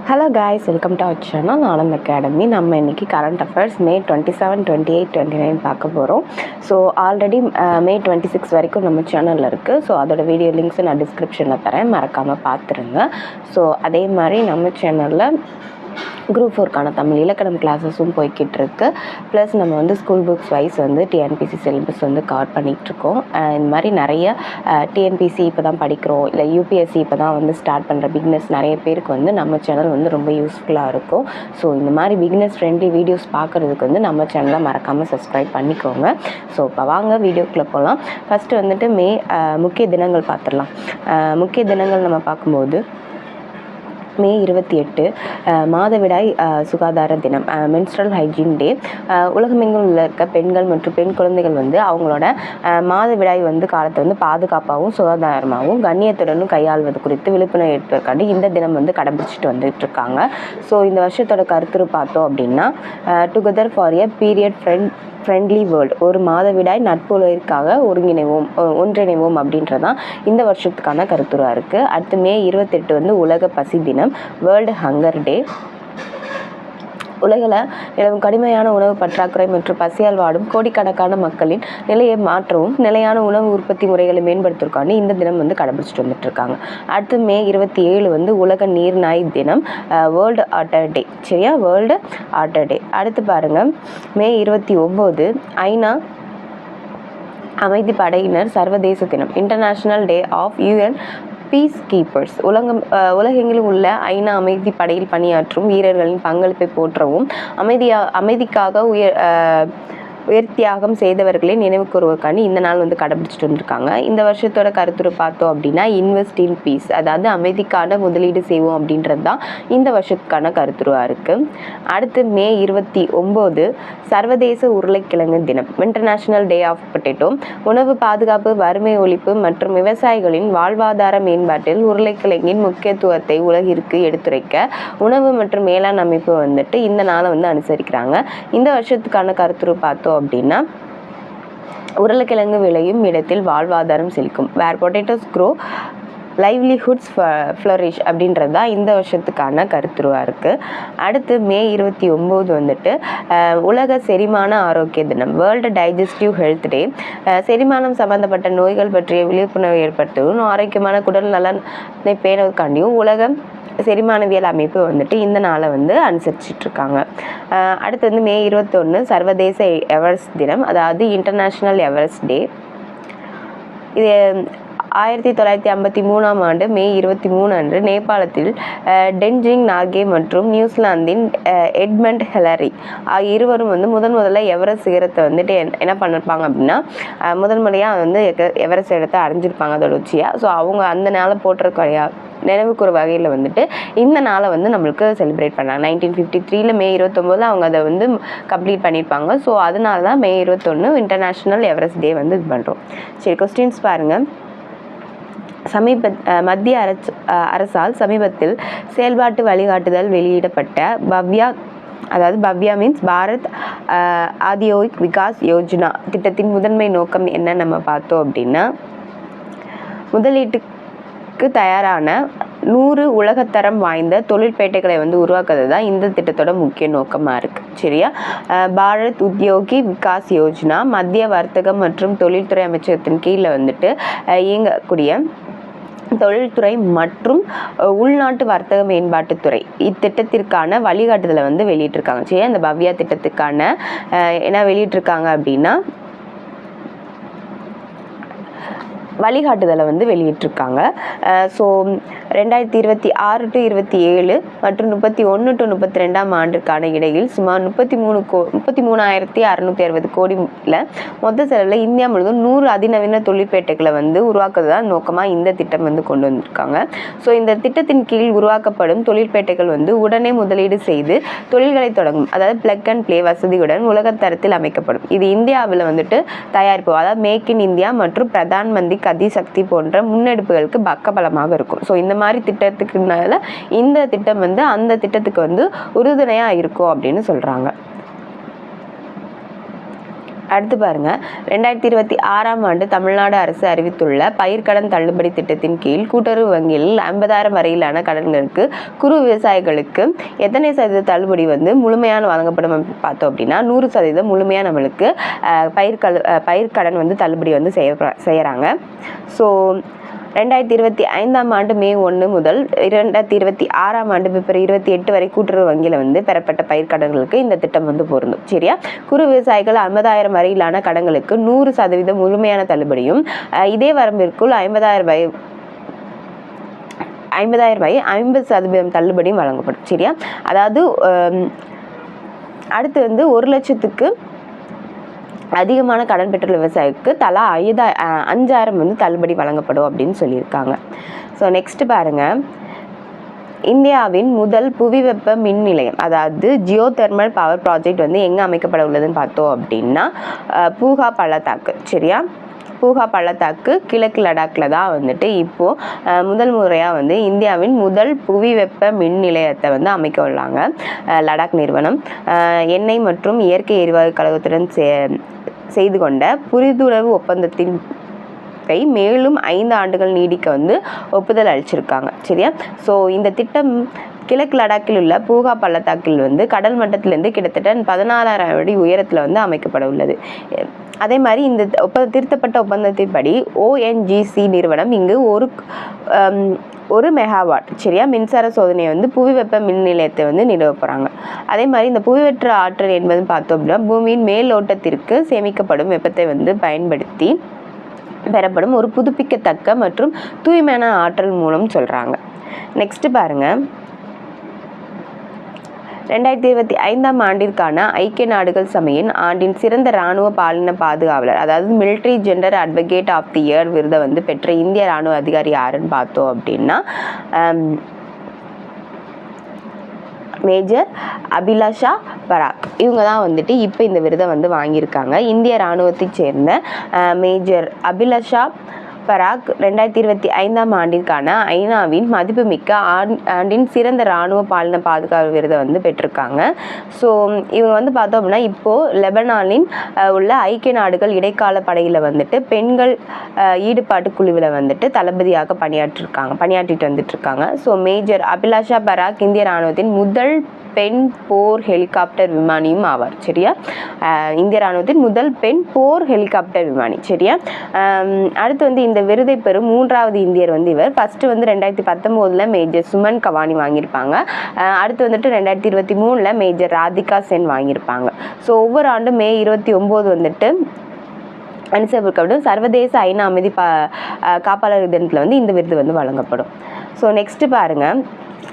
Hello guys, welcome to our channel Anand academy. நம்ம இன்றைக்கி current affairs மே 27, 28, 29 பார்க்க போகிறோம். ஸோ ஆல்ரெடி மே 26 வரைக்கும் நம்ம சேனலில் இருக்குது. ஸோ அதோட வீடியோ லிங்க்ஸை நான் டிஸ்கிரிப்ஷனில் தரேன், மறக்காமல் பார்த்துருங்க. ஸோ அதே மாதிரி நம்ம சேனலில் குரூப் 4க்கான தமிழ் இலக்கணம் கிளாஸஸும் போய்கிட்டு இருக்கு. ப்ளஸ் நம்ம வந்து ஸ்கூல் புக்ஸ் வைஸ் வந்து டிஎன்பிசி சிலபஸ் வந்து கவர் பண்ணிகிட்ருக்கோம். இந்த மாதிரி நிறைய டிஎன்பிசி இப்போ தான் படிக்கிறோம், இல்லை யூபிஎஸ்சி இப்போ தான் வந்து ஸ்டார்ட் பண்ணுற பிகினர்ஸ் நிறைய பேருக்கு வந்து நம்ம சேனல் வந்து ரொம்ப யூஸ்ஃபுல்லாக இருக்கும். ஸோ இந்த மாதிரி பிகினர்ஸ் ஃப்ரெண்ட்லி வீடியோஸ் பார்க்குறதுக்கு வந்து நம்ம சேனலை மறக்காமல் சப்ஸ்கிரைப் பண்ணிக்கோங்க. ஸோ இப்போ வாங்க வீடியோக்குள்ளே போகலாம். ஃபஸ்ட்டு வந்துட்டு முக்கிய தினங்கள் பார்த்துடலாம். முக்கிய தினங்கள் நம்ம பார்க்கும்போது மே 28 மாதவிடாய் சுகாதார தினம், மென்ஸ்ட்ரல் ஹைஜீன் டே. உலகமெங்கும் உள்ள இருக்க பெண்கள் மற்றும் பெண் குழந்தைகள் வந்து அவங்களோட மாதவிடாய் வந்து காலத்தை வந்து பாதுகாப்பாகவும் சுகாதாரமாகவும் கண்ணியத்துடனும் கையாள்வது குறித்து விழிப்புணர்வு ஏற்பதற்காண்டி இந்த தினம் வந்து கடைபிடிச்சிட்டு வந்துட்டு இருக்காங்க. ஸோ இந்த வருஷத்தோட கருத்துரு பார்த்தோம் அப்படின்னா, together for a period friendly world, ஒரு மாதவிடாய் நட்பு உலகிற்காக ஒன்றிணைவோம் அப்படின்றதான் இந்த வருஷத்துக்கான கருத்துருவாக இருக்குது. அடுத்து மே 28 வந்து உலக பசி தினம், வேர்ல்டு ஹங்கர் டே. உலகில் நிலவும் கடுமையான உணவு பற்றாக்குறை மற்றும் பசியால் வாடும் கோடிக்கணக்கான மக்களின் நிலையை மாற்றவும் நிலையான உணவு உற்பத்தி முறைகளை மேம்படுத்துவதற்கான இந்த தினம் வந்து கடைபிடிச்சிட்டு வந்துட்டு இருக்காங்க. அடுத்து மே 27 வந்து உலக நீர்நாய் தினம், வேர்ல்டு வாட்டர் டே. சரியா, வேர்ல்டு வாட்டர் டே. அடுத்து பாருங்கள், மே 29 ஐநா அமைதி படையினர் சர்வதேச தினம், international day of UN peacekeepers. உலகெங்கிலும் உள்ள ஐநா அமைதி படையில் பணியாற்றும் வீரர்களின் பங்களிப்பை போற்றவும் அமைதிக்காக உயர்த்தியாகம் செய்தவர்களை நினைவு கூறுவதற்காண்டி இந்த நாள் வந்து கடைபிடிச்சிட்டு வந்திருக்காங்க. இந்த வருஷத்தோட கருத்துரு பார்த்தோம் அப்படின்னா, இன்வெஸ்ட் இன் பீஸ், அதாவது அமைதிக்கான முதலீடு செய்வோம் அப்படின்றது தான் இந்த வருஷத்துக்கான கருத்துருவாக இருக்குது. அடுத்து மே 29 சர்வதேச உருளைக்கிழங்கு தினம், இன்டர்நேஷ்னல் டே ஆஃப் பொட்டேட்டோ. உணவு பாதுகாப்பு, வறுமை ஒழிப்பு மற்றும் விவசாயிகளின் வாழ்வாதார மேம்பாட்டில் உருளைக்கிழங்கின் முக்கியத்துவத்தை உலகிற்கு எடுத்துரைக்க உணவு மற்றும் மேலாண் அமைப்பு வந்துட்டு இந்த நாளை வந்து அனுசரிக்கிறாங்க. இந்த வருஷத்துக்கான கருத்துரு பார்த்தோம் அப்படின்னா, உருளைக்கிழங்கு விளையும் இடத்தில் வாழ்வாதாரம் செழிக்கும், வேர் பொட்டேட்டோஸ் க்ரோ லைவ்லிஹுட்ஸ் ஃப்ளரிஷ் அப்படின்றது தான் இந்த வருஷத்துக்கான கருத்துருவாக இருக்குது. அடுத்து மே 29 வந்துட்டு உலக செரிமான ஆரோக்கிய தினம், வேர்ல்டு டைஜஸ்டிவ் ஹெல்த் டே. செரிமானம் சம்பந்தப்பட்ட நோய்கள் பற்றிய விழிப்புணர்வு ஏற்படுத்தவும் ஆரோக்கியமான குடல் நலனை பேணுவதற்காண்டியும் உலக செரிமானவியல் அமைப்பு வந்துட்டு இந்த நாளை வந்து அனுசரிச்சிட்ருக்காங்க. அடுத்து வந்து மே 21 சர்வதேச எவரெஸ்ட் தினம், அதாவது இன்டர்நேஷ்னல் எவரெஸ்ட் டே. இது 1953 ஆண்டு மே 23 அன்று நேபாளத்தில் டென்ஜிங் நார்கே மற்றும் நியூசிலாந்தின் எட்மண்ட் ஹிலரி ஆகிய இருவரும் வந்து முதல்ல எவரெஸ்ட் சிகரத்தை வந்துட்டு என்ன பண்ணிருப்பாங்க அப்படின்னா, முதன்முறையாக வந்து எவரெஸ்ட் இடத்தை அடைஞ்சிருப்பாங்க அதோட உச்சியாக. ஸோ அவங்க அந்த நாளை போட்டிருக்க நினைவுக்கூற வகையில் வந்துட்டு இந்த நாளை வந்து நம்மளுக்கு செலிப்ரேட் பண்ணாங்க. 1953 மே 29 அவங்க அதை வந்து கம்ப்ளீட் பண்ணியிருப்பாங்க. ஸோ அதனால தான் மே 21 இன்டர்நேஷ்னல் எவரெஸ்ட் டே வந்து இது பண்ணுறோம். சரி, கொஸ்டின்ஸ் பாருங்கள். மத்திய அரசால் சமீபத்தில் செயல்பாட்டு வழிகாட்டுதல் வெளியிடப்பட்ட பவ்யா மீன்ஸ் பாரத் ஆதியோகிக் விகாஸ் யோஜனா திட்டத்தின் முதன்மை நோக்கம் என்ன நம்ம பார்த்தோம் அப்படின்னா, முதலீட்டுக்கு தயாரான 100 உலகத்தரம் வாய்ந்த தொழிற்பேட்டைகளை வந்து உருவாக்குறது தான் இந்த திட்டத்தோட முக்கிய நோக்கமாக இருக்குது. சரியா, பாரத் உத்யோகி விகாஸ் யோஜனா மத்திய வர்த்தகம் மற்றும் தொழில்துறை அமைச்சகத்தின் கீழே வந்துட்டு இயங்கக்கூடிய தொழில்துறை மற்றும் உள்நாட்டு வர்த்தக மேம்பாட்டுத்துறை இத்திட்டத்திற்கான வழிகாட்டுதலை வந்து வெளியிட்டிருக்காங்க. சரி, அந்த பவ்யா திட்டத்துக்கான என்ன வெளியிட்டிருக்காங்க அப்படின்னா, வழிகாட்டுதலை வந்து வெளியிட்டிருக்காங்க. ஸோ 2026 to 27 மற்றும் 31 to 32 ஆண்டுக்கான இடையில் சுமார் 33,660 கோடியில் மொத்த செலவில் இந்தியா முழுவதும் 100 அதிநவீன தொழிற்பேட்டைகளை வந்து உருவாக்குறது தான் நோக்கமாக இந்த திட்டம் வந்து கொண்டு வந்திருக்காங்க. ஸோ இந்த திட்டத்தின் கீழ் உருவாக்கப்படும் தொழிற்பேட்டைகள் வந்து உடனே முதலீடு செய்து தொழில்களை தொடங்கும், அதாவது பிளக் அண்ட் பிளே வசதியுடன் உலகத்தரத்தில் அமைக்கப்படும். இது இந்தியாவில் வந்துட்டு தயாரிப்பு, அதாவது மேக் இன் இந்தியா மற்றும் பிரதான் மந்திரி கதி சக்தி போன்ற முன்னெடுப்புகளுக்கு பக்கபலமாக இருக்கும். ஸோ இந்த மாதிரி திட்டத்துக்குனால இந்த திட்டம் வந்து அந்த திட்டத்துக்கு வந்து உறுதுணையாக இருக்கும் அப்படின்னு சொல்கிறாங்க. அடுத்து பாருங்கள், 2026ஆம் ஆண்டு தமிழ்நாடு அரசு அறிவித்துள்ள பயிர்க்கடன் தள்ளுபடி திட்டத்தின் கீழ் கூட்டுறவு வங்கியில் 50,000 வரையிலான கடன்களுக்கு குறு விவசாயிகளுக்கு எத்தனை சதவீத தள்ளுபடி வந்து முழுமையான வழங்கப்படும் பார்த்தோம் அப்படின்னா 100% முழுமையாக நம்மளுக்கு பயிர்க்கடன் வந்து தள்ளுபடி வந்து செய்கிறாங்க. ஸோ 2025ஆம் ஆண்டு மே 1 முதல் 2026ஆம் ஆண்டு பிப்ரவரி 28 வரை கூட்டுறவு வங்கியில் வந்து பெறப்பட்ட பயிர்க்கடன்களுக்கு இந்த திட்டம் வந்து பொருந்தும். சரியா? குறு விவசாயிகள் 50,000 வரையிலான கடன்களுக்கு 100% முழுமையான தள்ளுபடியும், இதே வரம்பிற்குள் 50,000 50% தள்ளுபடியும் வழங்கப்படும். சரியா? அதாவது அடுத்து வந்து 1 லட்சத்துக்கு அதிகமான கடன் பெற்றுள்ள விவசாயிக்கு தலா 5,000 வந்து தள்ளுபடி வழங்கப்படும் அப்படின்னு சொல்லியிருக்காங்க. ஸோ நெக்ஸ்ட் பாருங்கள், இந்தியாவின் முதல் புவி வெப்ப மின் நிலையம், அதாவது ஜியோ தெர்மல் பவர் ப்ராஜெக்ட் வந்து எங்கே அமைக்கப்பட உள்ளதுன்னு பார்த்தோம் அப்படின்னா பூகா பள்ளத்தாக்கு. சரியா? பூகா பள்ளத்தாக்கு கிழக்கு லடாக்கில் தான் வந்துட்டு இப்போது முதல் முறையாக வந்து இந்தியாவின் முதல் புவி வெப்ப மின் நிலையத்தை வந்து அமைக்க உள்ளாங்க லடாக் நிறுவனம். எண்ணெய் மற்றும் இயற்கை எரிவாயு கழகத்துடன் செய்து கொண்ட புரிந்துணர்வு ஒப்பந்தத்தின் மேலும் 5 ஆண்டுகள் நீடிக்க வந்து ஒப்புதல் அளிச்சிருக்காங்க. சரியா? ஸோ இந்த திட்டம் கிழக்கு லடாக்கில் உள்ள பூகா பள்ளத்தாக்கில் வந்து கடல் மட்டத்திலிருந்து கிட்டத்தட்ட 14,000 அடி உயரத்தில் வந்து அமைக்கப்பட உள்ளது. அதே மாதிரி இந்த திருத்தப்பட்ட ஒப்பந்தத்தின்படி ONGC நிறுவனம் இங்கு 1 மெகாவாட் சரியா மின்சார சோதனையை வந்து புவி வெப்ப மின் நிலையத்தை வந்து நிறுவ போகிறாங்க. அதே மாதிரி இந்த புவிவெற்ற ஆற்றல் என்பது பார்த்தோம் அப்படின்னா பூமியின் மேலோட்டத்திற்கு சேமிக்கப்படும் வெப்பத்தை வந்து பயன்படுத்தி பெறப்படும் ஒரு புதுப்பிக்கத்தக்க மற்றும் தூய்மையான ஆற்றல் மூலம் சொல்கிறாங்க. நெக்ஸ்ட் பாருங்கள், 2025ஆம் ஆண்டிற்கான ஐக்கிய நாடுகள் சபையின் ஆண்டின் சிறந்த இராணுவ பாலின பாதுகாவலர், அதாவது military gender advocate of the year விருதை வந்து பெற்ற இந்திய இராணுவ அதிகாரி யாருன்னு பார்த்தோம் அப்படின்னா மேஜர் அபிலாஷா பராக். இவங்க தான் வந்துட்டு இப்போ இந்த விருதை வந்து வாங்கியிருக்காங்க. இந்திய இராணுவத்தை சேர்ந்த மேஜர் அபிலாஷா பராக் 2025ஆம் ஆண்டிற்கான ஐநாவின் மதிப்புமிக்க ஆண்டின் சிறந்த இராணுவ பாலின பாதுகாப்பு விருதை வந்து பெற்றிருக்காங்க. ஸோ இவங்க வந்து பார்த்தோம் அப்படின்னா இப்போது லெபனானின் உள்ள ஐக்கிய நாடுகள் இடைக்கால படையில் வந்துட்டு பெண்கள் ஈடுபாட்டு குழுவில் வந்துட்டு தளபதியாக பணியாற்றிட்டு வந்துட்டு இருக்காங்க. ஸோ மேஜர் அபிலாஷா பராக் இந்திய இராணுவத்தின் முதல் பெண் போர் ஹெலிகாப்டர் விமானியும் ஆவார். சரியா? இந்திய இராணுவத்தின் முதல் பெண் போர் ஹெலிகாப்டர் விமானி. சரியா? அடுத்து வந்து இந்த விருதை பெறும் 3வது இந்தியர் வந்து இவர். ஃபர்ஸ்ட் வந்து 2019 மேஜர் சுமன் கவானி வாங்கியிருப்பாங்க. அடுத்து வந்துட்டு 2023 மேஜர் ராதிகா சென் வாங்கியிருப்பாங்க. ஸோ ஒவ்வொரு ஆண்டும் மே 29 வந்துட்டு அனுசரிக்கப்படும் சர்வதேச ஐநா அமைதி காப்பாளர் தினத்தில் வந்து இந்த விருது வந்து வழங்கப்படும். ஸோ நெக்ஸ்ட் பாருங்கள்,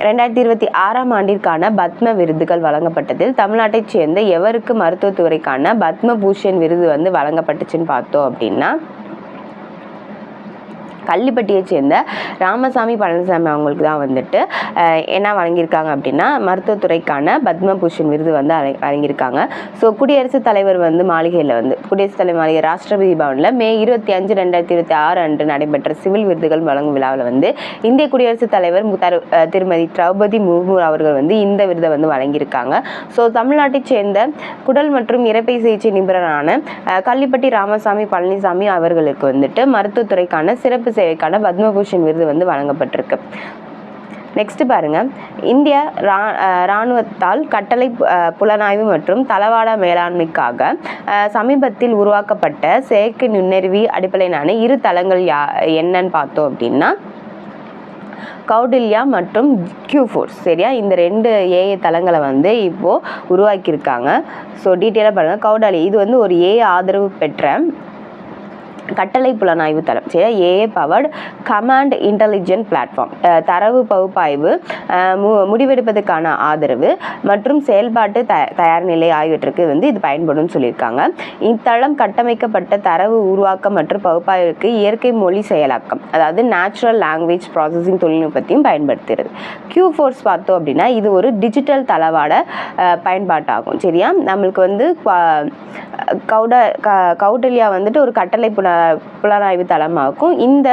2026ஆம் ஆண்டிற்கான பத்ம விருதுகள் வழங்கப்பட்டதில் தமிழ்நாட்டைச் சேர்ந்த எவருக்கு மருத்துவத்துறைக்கான பத்ம பூஷன் விருது வந்து வழங்கப்பட்டுச்சுன்னு பார்த்தோம் அப்படின்னா கள்ளிப்பட்டியை சேர்ந்த ராமசாமி பழனிசாமி அவங்களுக்கு தான் வந்துட்டு என்ன வழங்கியிருக்காங்க அப்படின்னா மருத்துவத்துறைக்கான பத்மபூஷன் விருது வந்து வழங்கியிருக்காங்க. ஸோ குடியரசுத் தலைவர் வந்து மாளிகையில் வந்து குடியரசுத் தலைவர் மாளிகை ராஷ்டிரபதி பவனில் மே 25, 2026 அன்று நடைபெற்ற சிவில் விருதுகள் வழங்கும் விழாவில் வந்து இந்திய குடியரசுத் தலைவர் திருமதி திரௌபதி முர்மு அவர்கள் வந்து இந்த விருதை வந்து வழங்கியிருக்காங்க. ஸோ தமிழ்நாட்டைச் சேர்ந்த குடல் மற்றும் இரைப்பை சிகிச்சை நிபுணரான கள்ளிப்பட்டி ராமசாமி பழனிசாமி அவர்களுக்கு வந்துட்டு மருத்துவத்துறைக்கான சிறப்பு சேவைக்கான பத்மபூஷன் விருது வந்து வழங்கப்பட்டிருக்கு. நெக்ஸ்ட் பாருங்க, இந்திய இராணுவத்தால் கட்டளை புலனாய்வு மற்றும் தளவாட மேலாண்மைக்காக சமீபத்தில் உருவாக்கப்பட்ட செயற்கை நுண்ணறிவு அடிப்படையிலான 2 தளங்கள் என்னன்னு பார்த்தோம் அப்படின்னா கௌடில்யா மற்றும் Q-Force. சரியா? இந்த 2 AI தளங்களை வந்து இப்போது உருவாக்கியிருக்காங்க. ஸோ டீட்டெயிலாக பாருங்கள். கௌடாலியா இது வந்து ஒரு AI ஆதரவு பெற்ற கட்டளை புலனாய்வு தளம். சரியா? AI powered command intelligent platform, தரவு பகுப்பாய்வு, முடிவெடுப்பதற்கான ஆதரவு மற்றும் செயல்பாட்டு தயார் நிலை ஆகியவற்றுக்கு வந்து இது பயன்படும் சொல்லியிருக்காங்க. இத்தளம் கட்டமைக்கப்பட்ட தரவு உருவாக்கம் மற்றும் பகுப்பாய்வுக்கு இயற்கை மொழி செயலாக்கம், அதாவது நேச்சுரல் லாங்குவேஜ் ப்ராசஸிங் தொழில்நுட்பத்தையும் பயன்படுத்துகிறது. Q-Force பார்த்தோம் அப்படின்னா இது ஒரு டிஜிட்டல் தளவாட பயன்பாட்டாகும். சரியா? நம்மளுக்கு வந்து கௌடல்யா வந்துட்டு ஒரு கட்டளை புலனாய்வு தளமாகும். இந்த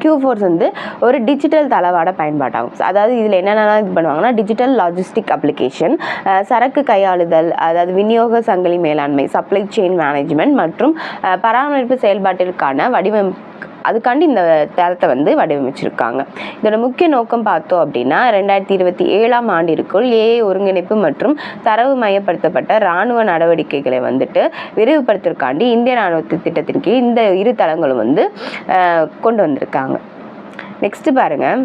Q4 வந்து ஒரு டிஜிட்டல் தளவாட பயன்பாடாகும். அதாவது இதில் என்னென்னலாம் இது பண்ணுவாங்கன்னா, டிஜிட்டல் லாஜிஸ்டிக் அப்ளிகேஷன், சரக்கு கையாளுதல், அதாவது விநியோக சங்கிலி மேலாண்மை, சப்ளை செயின் மேனேஜ்மெண்ட் மற்றும் பராமரிப்பு செயல்பாட்டிற்கான அதுக்காண்டி இந்த தளத்தை வந்து வடிவமைச்சிருக்காங்க. இதோட முக்கிய நோக்கம் பார்த்தோம் அப்படின்னா, 2027ஆம் ஆண்டிற்குள் AI ஒருங்கிணைப்பு மற்றும் தரவு மையப்படுத்தப்பட்ட இராணுவ நடவடிக்கைகளை வந்துட்டு விரிவுபடுத்துவதற்காண்டி இந்திய இராணுவ திட்டத்தின் கீழ் இந்த இரு தளங்களும் வந்து கொண்டு வந்திருக்காங்க. நெக்ஸ்ட் பாருங்க,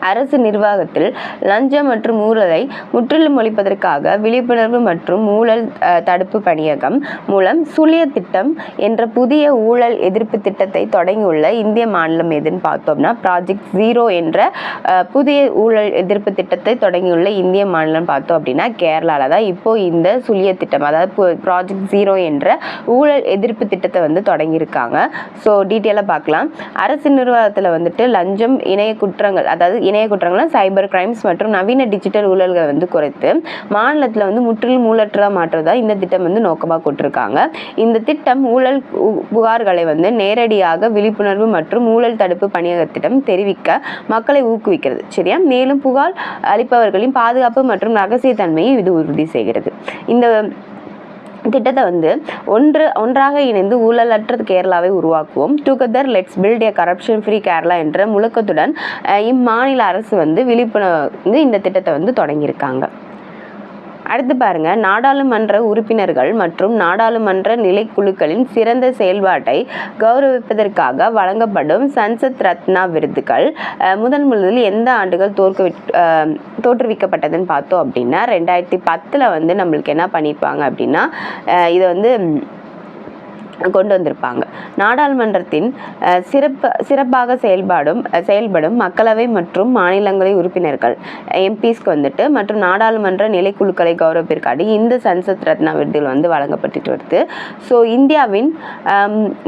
அரசு நிர்வாகத்தில் லஞ்சம் மற்றும் ஊழலை முற்றிலும் ஒழிப்பதற்காக விழிப்புணர்வு மற்றும் ஊழல் தடுப்பு பணியகம் மூலம் சுழிய திட்டம் என்ற புதிய ஊழல் எதிர்ப்பு திட்டத்தை தொடங்கியுள்ள இந்திய மாநிலம் எதுன்னு பார்த்தோம்னா, ப்ராஜெக்ட் 0 என்ற புதிய ஊழல் எதிர்ப்பு திட்டத்தை தொடங்கியுள்ள இந்திய மாநிலம் பார்த்தோம் அப்படின்னா கேரளாவில் தான் இப்போ இந்த சுழிய திட்டம், அதாவது ப்ராஜெக்ட் 0 என்ற ஊழல் எதிர்ப்பு திட்டத்தை வந்து தொடங்கியிருக்காங்க. ஸோ டீட்டெயிலாக பார்க்கலாம். அரசு நிர்வாகத்தில் வந்துட்டு லஞ்சம், இணைய குற்றங்கள், அதாவது இணைய குற்றங்கள், சைபர் கிரைம்ஸ் மற்றும் நவீன டிஜிட்டல் ஊழல்களை வந்து குறைத்து மாநிலத்தில் வந்து முற்றிலும் ஊழற்றதாக மாற்றுறதா இந்த திட்டம் வந்து நோக்கமாக கொண்டிருக்காங்க. இந்த திட்டம் ஊழல் புகார்களை வந்து நேரடியாக விழிப்புணர்வு மற்றும் ஊழல் தடுப்பு பணியகத்திடம் தெரிவிக்க மக்களை ஊக்குவிக்கிறது. சரியா? மேலும் புகார் அளிப்பவர்களின் பாதுகாப்பு மற்றும் ரகசியத்தன்மையை இது உறுதி செய்கிறது. இந்த திட்டத்தை வந்து ஒன்றாக இணைந்து ஊழலற்ற கேரளாவை உருவாக்குவோம், together let's build a corruption free Kerala என்ற முழக்கத்துடன் இம்மாநில அரசு வந்து விழிப்புணர்வு இந்த திட்டத்தை வந்து தொடங்கியிருக்காங்க. அடுத்து பாருங்க, நாடாளுமன்ற உறுப்பினர்கள் மற்றும் நாடாளுமன்ற நிலைக்குழுக்களின் சிறந்த செயல்பாட்டை கௌரவிப்பதற்காக வழங்கப்படும் சன்சத் ரத்னா விருதுகள் முதலில் எந்த ஆண்டுகள் தோற்றுவிக்கப்பட்டதுன்னு பார்த்தோம் அப்படின்னா, 2010 வந்து நம்மளுக்கு என்ன பண்ணியிருப்பாங்க அப்படின்னா, இதை வந்து கொண்டு வந்திருப்பாங்க. நாடாளுமன்றத்தின் சிறப்பாக செயல்படும் மக்களவை மற்றும் மாநிலங்களை உறுப்பினர்கள் எம்பிஸ்க்கு வந்துட்டு மற்றும் நாடாளுமன்ற நிலைக்குழுக்களை கௌரவிப்பதற்காக இந்த சன்சத் ரத்னா விருதுகள் வந்து வழங்கப்பட்டு வருது. ஸோ இந்தியாவின்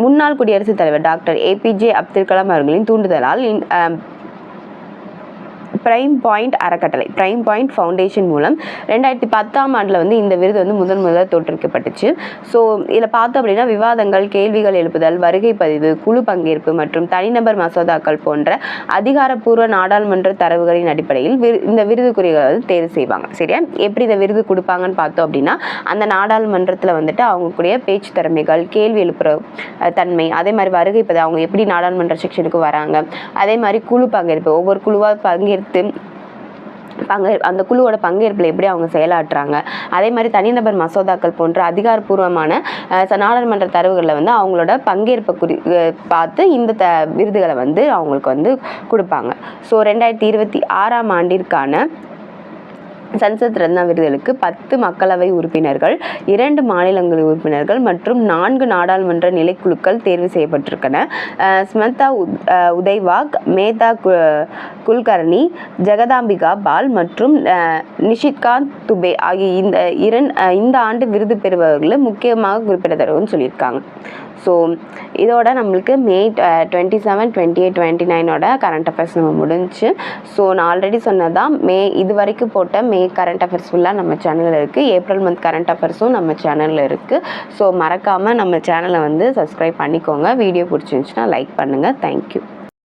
முன்னாள் குடியரசுத் தலைவர் டாக்டர் APJ அப்துல் கலாம் அவர்களின் தூண்டுதலால் பிரைம் பாயிண்ட் அறக்கட்டளை, பிரைம் பாயிண்ட் ஃபவுண்டேஷன் மூலம் 2010ஆம் ஆண்டில் வந்து இந்த விருது வந்து முதல்ல தோற்றுவிக்கப்பட்டுச்சு. ஸோ இதில் பார்த்தோம் அப்படின்னா, விவாதங்கள், கேள்விகள் எழுப்புதல், வருகை பதிவு, குழு பங்கேற்பு மற்றும் தனிநபர் மசோதாக்கள் போன்ற அதிகாரப்பூர்வ நாடாளுமன்ற தரவுகளின் அடிப்படையில் இந்த விருதுக்குறிகளை வந்து தேர்வு செய்வாங்க. சரியா? எப்படி இந்த விருது கொடுப்பாங்கன்னு பார்த்தோம் அப்படின்னா, அந்த நாடாளுமன்றத்தில் வந்துட்டு அவங்களுடைய பேச்சு திறமைகள், கேள்வி எழுப்புற தன்மை, அதே மாதிரி வருகை பதிவு, அவங்க எப்படி நாடாளுமன்ற செக்ஷனுக்கு வராங்க, அதே மாதிரி குழு பங்கேற்பு, ஒவ்வொரு குழுவாக பங்கேற்று அந்த குழுவோட பங்கேற்பில் எப்படி அவங்க செயலாற்றுறாங்க, அதே மாதிரி தனிநபர் மசோதாக்கள் போன்ற அதிகாரப்பூர்வமான நாடாளுமன்ற தரவுகளில் வந்து அவங்களோட பங்கேற்பை பார்த்து இந்த விருதுகளை வந்து அவங்களுக்கு வந்து கொடுப்பாங்க. ஸோ 2026ஆம் ஆண்டிற்கான சன்சத் ரத்னா விருதுகளுக்கு 10 மக்களவை உறுப்பினர்கள், 2 மாநிலங்கள் உறுப்பினர்கள் மற்றும் 4 நாடாளுமன்ற நிலைக்குழுக்கள் தேர்வு செய்யப்பட்டிருக்கின்றன. ஸ்மிதா உதய்வாக், மேதா குல்கர்னி, ஜெகதாம்பிகா பால் மற்றும் நிஷித்காந்த் துபே ஆகிய இந்த ஆண்டு விருது பெறுபவர்கள் முக்கியமாக குறிப்பிடத்தக்கன்னு சொல்லியிருக்காங்க. ஸோ இதோட நம்மளுக்கு May 27, 28, 29 கரண்ட் அஃபேர்ஸ் நம்ம முடிஞ்சு. ஸோ நான் ஆல்ரெடி சொன்னதான் இது வரைக்கும் போட்ட மே கரண்ட் அஃபேர்ஸ் ஃபுல்லாக நம்ம சேனலில் இருக்குது. ஏப்ரல் மந்த் கரண்ட் அஃபேர்ஸும் நம்ம சேனலில் இருக்குது. ஸோ மறக்காமல் நம்ம சேனலை வந்து சப்ஸ்கிரைப் பண்ணிக்கோங்க. வீடியோ பிடிச்சிருந்துச்சுன்னா லைக் பண்ணுங்கள். தேங்க்யூ.